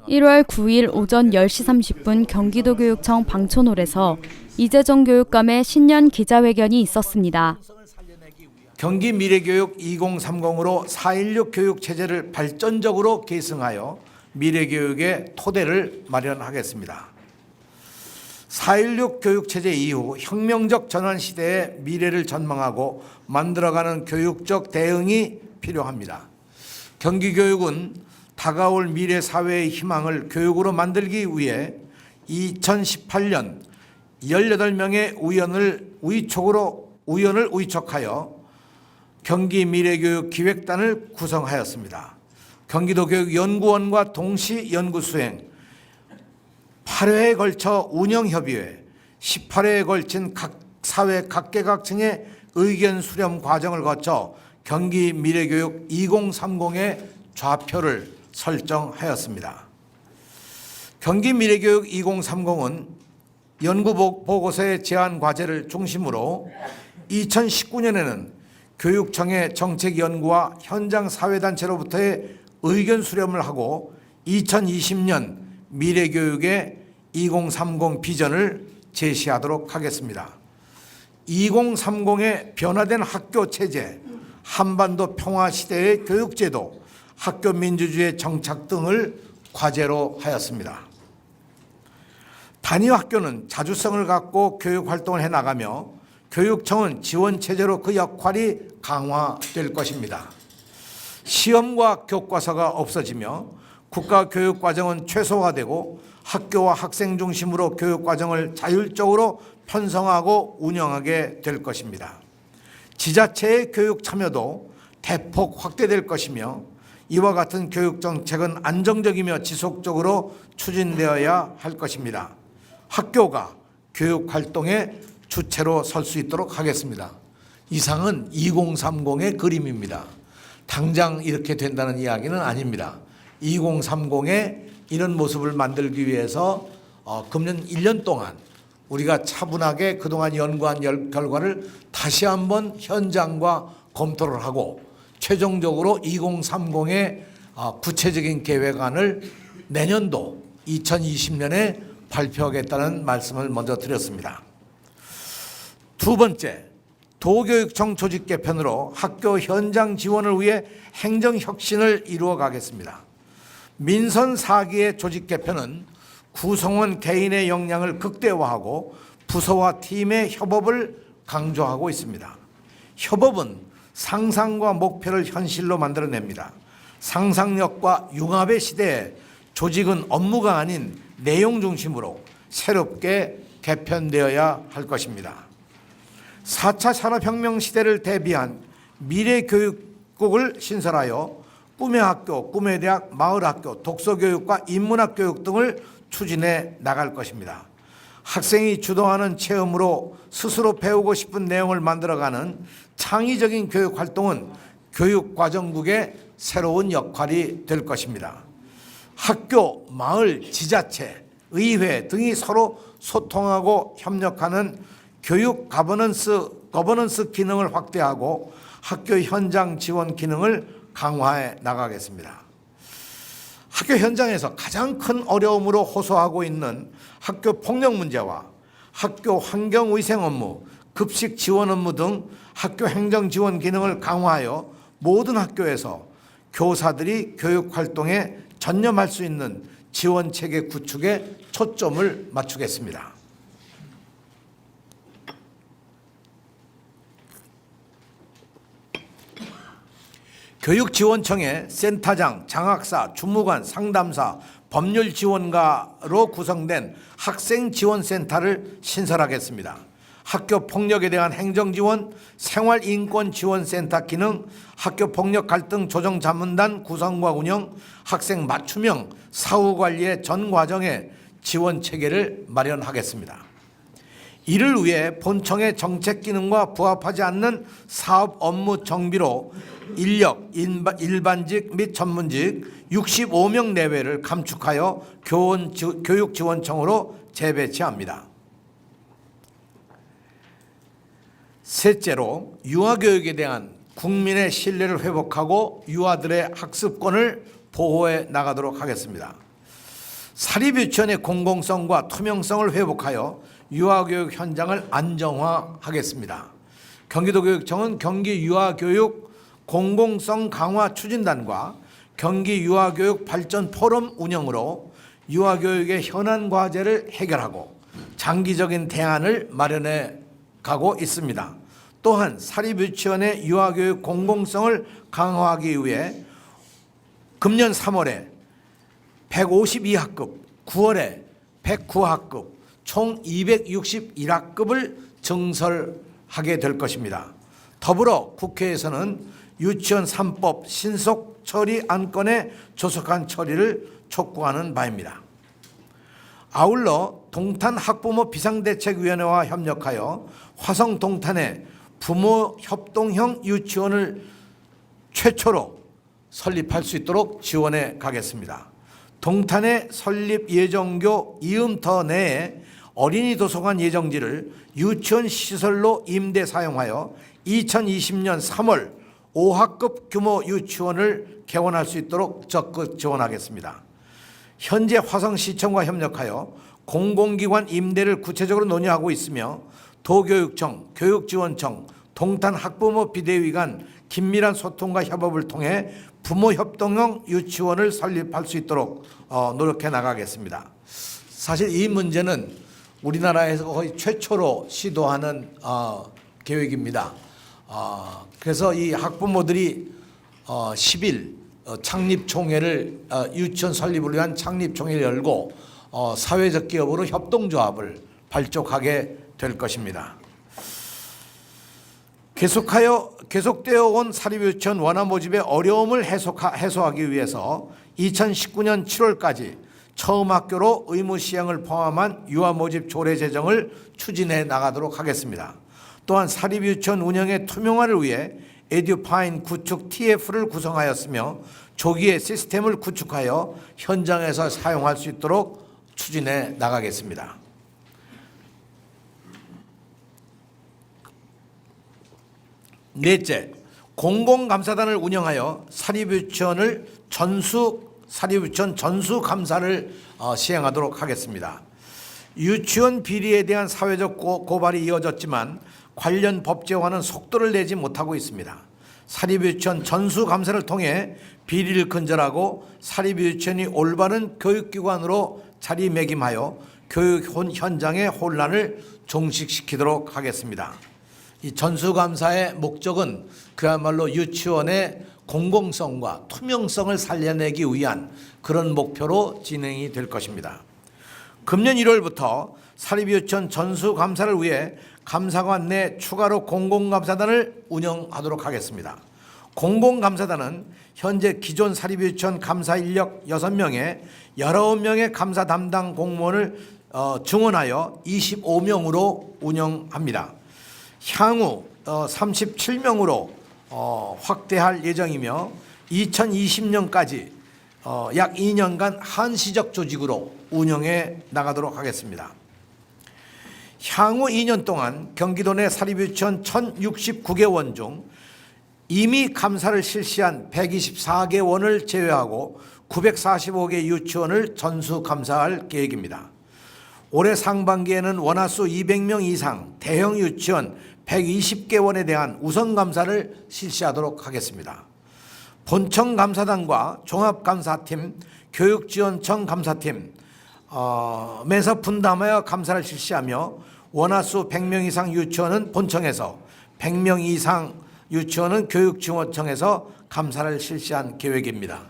1월 9일 오전 10시 30분 경기도교육청 방촌홀에서 이재정 교육감의 신년 기자회견이 있었습니다. 경기 미래교육 2030으로 4.16 교육체제를 발전적으로 계승하여 미래교육의 토대를 마련하겠습니다. 4.16 교육체제 이후 혁명적 전환시대의 미래를 전망하고 만들어가는 교육적 대응이 필요합니다. 경기교육은 다가올 미래 사회의 희망을 교육으로 만들기 위해 2018년 18명의 우연을 위촉하여 경기 미래교육 기획단을 구성하였습니다. 경기도교육연구원과 동시 연구수행, 8회에 걸쳐 운영협의회, 18회에 걸친 각 사회 각계각층의 의견 수렴 과정을 거쳐 경기 미래교육 2030의 좌표를 설정하였습니다. 경기 미래교육 2030은 연구보고서의 제안 과제를 중심으로 2019년에는 교육청의 정책연구와 현장 사회단체로부터의 의견 수렴을 하고 2020년 미래교육의 2030 비전을 제시하도록 하겠습니다. 2030의 변화된 학교 체제, 한반도 평화시대의 교육제도, 학교 민주주의 정착 등을 과제로 하였습니다. 단위 학교는 자주성을 갖고 교육활동을 해나가며 교육청은 지원체제로 그 역할이 강화될 것입니다. 시험과 교과서가 없어지며 국가교육과정은 최소화되고 학교와 학생 중심으로 교육과정을 자율적으로 편성하고 운영하게 될 것입니다. 지자체의 교육 참여도 대폭 확대될 것이며 이와 같은 교육정책은 안정적이며 지속적으로 추진되어야 할 것입니다. 학교가 교육활동의 주체로 설 수 있도록 하겠습니다. 이상은 2030의 그림입니다. 당장 이렇게 된다는 이야기는 아닙니다. 2030의 이런 모습을 만들기 위해서 금년 1년 동안 우리가 차분하게 그동안 연구한 결과를 다시 한번 현장과 검토를 하고 최종적으로 2030의 구체적인 계획안을 내년도 2020년에 발표하겠다는 말씀을 먼저 드렸습니다. 두 번째, 도교육청 조직 개편으로 학교 현장 지원을 위해 행정혁신을 이루어 가겠습니다. 민선 4기의 조직 개편은 구성원 개인의 역량을 극대화하고 부서와 팀의 협업을 강조하고 있습니다. 협업은 상상과 목표를 현실로 만들어냅니다. 상상력과 융합의 시대에 조직은 업무가 아닌 내용 중심으로 새롭게 개편되어야 할 것입니다. 4차 산업혁명 시대를 대비한 미래교육국을 신설하여 꿈의 학교, 꿈의 대학, 마을학교, 독서교육과 인문학 교육 등을 추진해 나갈 것입니다. 학생이 주도하는 체험으로 스스로 배우고 싶은 내용을 만들어가는 창의적인 교육활동은 교육과정국의 새로운 역할이 될 것입니다. 학교, 마을, 지자체, 의회 등이 서로 소통하고 협력하는 교육 거버넌스 기능을 확대하고 학교 현장 지원 기능을 강화해 나가겠습니다. 학교 현장에서 가장 큰 어려움으로 호소하고 있는 학교 폭력 문제와 학교 환경위생 업무, 급식 지원 업무 등 학교 행정 지원 기능을 강화하여 모든 학교에서 교사들이 교육 활동에 전념할 수 있는 지원 체계 구축에 초점을 맞추겠습니다. 교육지원청의 센터장, 장학사, 주무관, 상담사, 법률지원가로 구성된 학생지원센터를 신설하겠습니다. 학교 폭력에 대한 행정지원, 생활인권지원센터 기능, 학교 폭력 갈등 조정 자문단 구성과 운영, 학생 맞춤형 사후관리의 전 과정에 지원 체계를 마련하겠습니다. 이를 위해 본청의 정책 기능과 부합하지 않는 사업 업무 정비로 인력, 일반직 및 전문직 65명 내외를 감축하여 교육지원청으로 재배치합니다. 셋째로 유아교육에 대한 국민의 신뢰를 회복하고 유아들의 학습권을 보호해 나가도록 하겠습니다. 사립유치원의 공공성과 투명성을 회복하여 유아교육 현장을 안정화하겠습니다. 경기도교육청은 경기 유아교육 공공성 강화 추진단과 경기 유아교육 발전 포럼 운영으로 유아교육의 현안 과제를 해결하고 장기적인 대안을 마련해 가고 있습니다. 또한 사립유치원의 유아교육 공공성을 강화하기 위해 금년 3월에 152학급, 9월에 109학급, 총 261학급을 증설하게 될 것입니다. 더불어 국회에서는 유치원 3법 신속 처리 안건의 조속한 처리를 촉구하는 바입니다. 아울러 동탄 학부모 비상대책위원회와 협력하여 화성 동탄에 부모 협동형 유치원을 최초로 설립할 수 있도록 지원해 가겠습니다. 동탄의 설립 예정교 이음터 내에 어린이 도서관 예정지를 유치원 시설로 임대 사용하여 2020년 3월 5학급 규모 유치원을 개원할 수 있도록 적극 지원하겠습니다. 현재 화성시청과 협력하여 공공기관 임대를 구체적으로 논의하고 있으며 도교육청, 교육지원청, 동탄 학부모 비대위 간 긴밀한 소통과 협업을 통해 부모 협동형 유치원을 설립할 수 있도록 노력해 나가겠습니다. 사실 이 문제는 우리나라에서 거의 최초로 시도하는 계획입니다. 그래서 이 학부모들이 10일 창립총회를 유치원 설립을 위한 창립총회를 열고 사회적 기업으로 협동조합을 발족하게 될 것입니다. 계속되어 온 사립유치원 원화 모집의 어려움을 해소하기 위해서 2019년 7월까지 처음 학교로 의무 시행을 포함한 유아 모집 조례 제정을 추진해 나가도록 하겠습니다. 또한 사립유치원 운영의 투명화를 위해 에듀파인 구축 TF를 구성하였으며 조기에 시스템을 구축하여 현장에서 사용할 수 있도록 추진해 나가겠습니다. 넷째, 공공감사단을 운영하여 사립유치원 전수 감사를 시행하도록 하겠습니다. 유치원 비리에 대한 사회적 고발이 이어졌지만 관련 법제화는 속도를 내지 못하고 있습니다. 사립유치원 전수감사를 통해 비리를 근절하고 사립유치원이 올바른 교육기관으로 자리매김하여 교육 현장의 혼란을 종식시키도록 하겠습니다. 이 전수감사의 목적은 그야말로 유치원의 공공성과 투명성을 살려내기 위한 그런 목표로 진행이 될 것입니다. 금년 1월부터 사립유치원 전수감사를 위해 감사관 내 추가로 공공감사단을 운영하도록 하겠습니다. 공공감사단은 현재 기존 사립유치원 감사 인력 6명에 19명의 감사 담당 공무원을 증원하여 25명으로 운영합니다. 향후 37명으로 확대할 예정이며 2020년까지 약 2년간 한시적 조직으로 운영해 나가도록 하겠습니다. 향후 2년 동안 경기도 내 사립유치원 1069개 원 중 이미 감사를 실시한 124개 원을 제외하고 945개 유치원을 전수 감사할 계획입니다. 올해 상반기에는 원화수 200명 이상 대형 유치원 120개 원에 대한 우선 감사를 실시하도록 하겠습니다. 본청 감사단과 종합감사팀, 교육지원청 감사팀 에서 분담하여 감사를 실시하며 원화수 100명 이상 유치원은 본청에서 100명 이상 유치원은 교육지원청에서 감사를 실시한 계획입니다.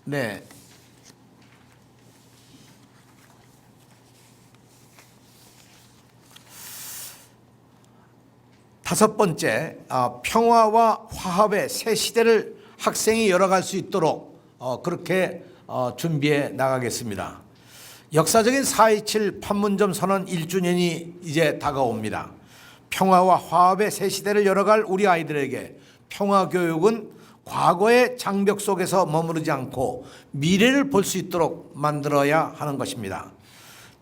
네. 다섯 번째, 평화와 화합의 새 시대를 학생이 열어갈 수 있도록 그렇게 준비해 나가겠습니다. 역사적인 4.27 판문점 선언 1주년이 이제 다가옵니다. 평화와 화합의 새 시대를 열어갈 우리 아이들에게 평화교육은 과거의 장벽 속에서 머무르지 않고 미래를 볼 수 있도록 만들어야 하는 것입니다.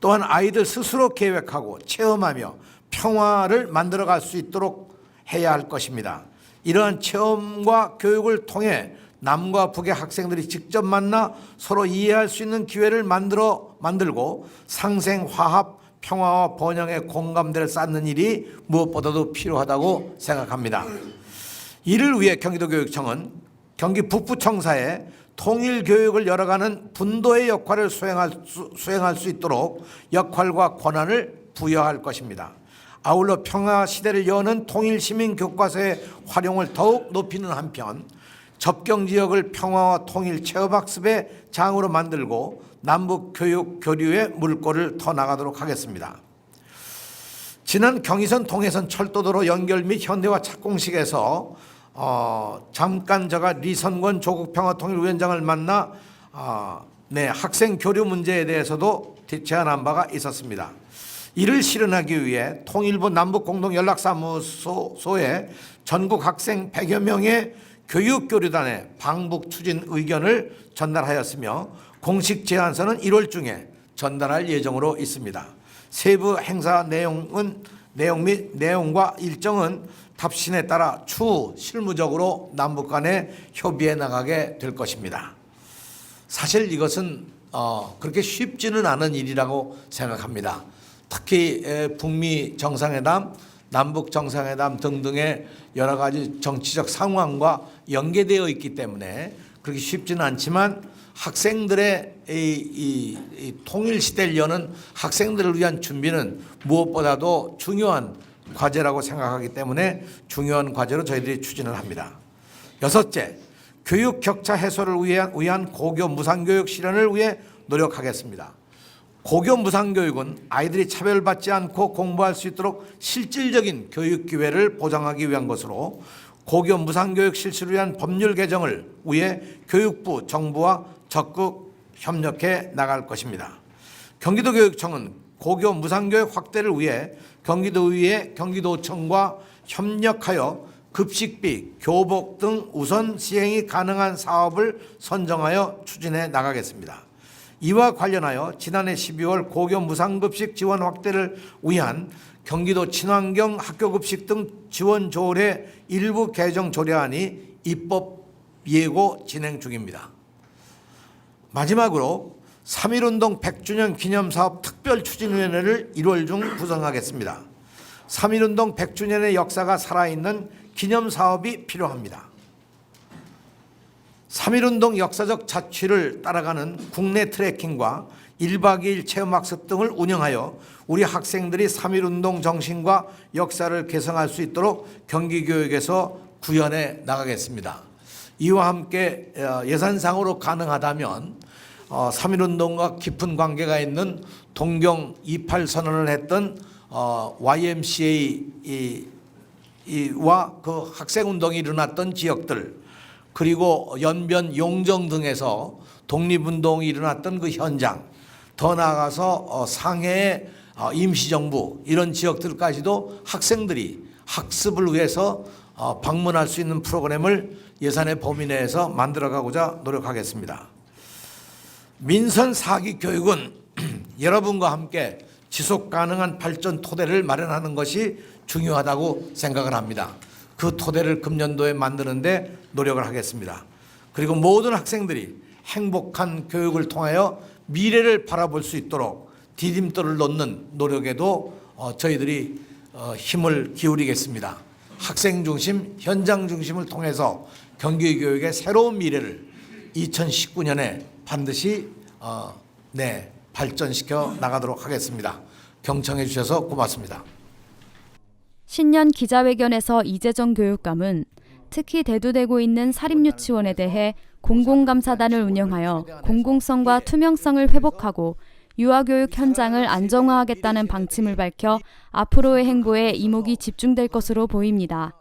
또한 아이들 스스로 계획하고 체험하며 평화를 만들어갈 수 있도록 해야 할 것입니다. 이러한 체험과 교육을 통해 남과 북의 학생들이 직접 만나 서로 이해할 수 있는 기회를 만들고 상생, 화합, 평화와 번영의 공감대를 쌓는 일이 무엇보다도 필요하다고 생각합니다. 이를 위해 경기도교육청은 경기 북부청사에 통일교육을 열어가는 분도의 역할을 수행할 수 있도록 역할과 권한을 부여할 것입니다. 아울러 평화시대를 여는 통일시민교과서의 활용을 더욱 높이는 한편 접경지역을 평화와 통일 체험학습의 장으로 만들고 남북교육 교류의 물꼬를 더 나가도록 하겠습니다. 지난 경의선 동해선 철도도로 연결 및 현대화 착공식에서 잠깐 제가 리선권 조국평화통일위원장을 만나 학생 교류 문제에 대해서도 제안한 바가 있었습니다. 이를 실현하기 위해 통일부 남북공동연락사무소에 전국 학생 100여 명의 교육교류단의 방북 추진 의견을 전달하였으며 공식 제안서는 1월 중에 전달할 예정으로 있습니다. 세부 행사 내용과 일정은 답신에 따라 추후 실무적으로 남북 간에 협의해 나가게 될 것입니다. 사실 이것은 그렇게 쉽지는 않은 일이라고 생각합니다. 특히 북미 정상회담, 남북 정상회담 등등의 여러 가지 정치적 상황과 연계되어 있기 때문에 그렇게 쉽지는 않지만 학생들의 이 통일 시대를 여는 학생들을 위한 준비는 무엇보다도 중요한 과제라고 생각하기 때문에 중요한 과제로 저희들이 추진을 합니다. 여섯째, 교육 격차 해소를 위한 고교 무상교육 실현을 위해 노력하겠습니다. 고교 무상교육은 아이들이 차별받지 않고 공부할 수 있도록 실질적인 교육 기회를 보장하기 위한 것으로 고교 무상교육 실시를 위한 법률 개정을 위해 교육부, 정부와 적극 협력해 나갈 것입니다. 경기도교육청은 고교 무상교육 확대를 위해 경기도의회, 경기도청과 협력하여 급식비, 교복 등 우선 시행이 가능한 사업을 선정하여 추진해 나가겠습니다. 이와 관련하여 지난해 12월 고교 무상급식 지원 확대를 위한 경기도 친환경 학교급식 등 지원 조례 일부 개정 조례안이 입법 예고 진행 중입니다. 마지막으로 3.1운동 100주년 기념사업 특별추진위원회를 1월 중 구성하겠습니다. 3.1운동 100주년의 역사가 살아있는 기념사업이 필요합니다. 3.1운동 역사적 자취를 따라가는 국내 트레킹과 1박 2일 체험학습 등을 운영하여 우리 학생들이 3.1운동 정신과 역사를 개성할 수 있도록 경기교육에서 구현해 나가겠습니다. 이와 함께 예산상으로 가능하다면 3.1운동과 깊은 관계가 있는 동경 28 선언을 했던 YMCA와 그 학생운동이 일어났던 지역들, 그리고 연변, 용정 등에서 독립운동이 일어났던 그 현장, 더 나아가서 상해의 임시정부 이런 지역들까지도 학생들이 학습을 위해서 방문할 수 있는 프로그램을 예산의 범위 내에서 만들어가고자 노력하겠습니다. 민선 4기 교육은 여러분과 함께 지속 가능한 발전 토대를 마련하는 것이 중요하다고 생각을 합니다. 그 토대를 금년도에 만드는 데 노력을 하겠습니다. 그리고 모든 학생들이 행복한 교육을 통하여 미래를 바라볼 수 있도록 디딤돌을 놓는 노력에도 저희들이 힘을 기울이겠습니다. 학생 중심, 현장 중심을 통해서 경기교육의 새로운 미래를 2019년에 반드시 발전시켜 나가도록 하겠습니다. 경청해 주셔서 고맙습니다. 신년 기자회견에서 이재정 교육감은 특히 대두되고 있는 사립유치원에 대해 공공감사단을 운영하여 공공성과 투명성을 회복하고 유아교육 현장을 안정화하겠다는 방침을 밝혀 앞으로의 행보에 이목이 집중될 것으로 보입니다.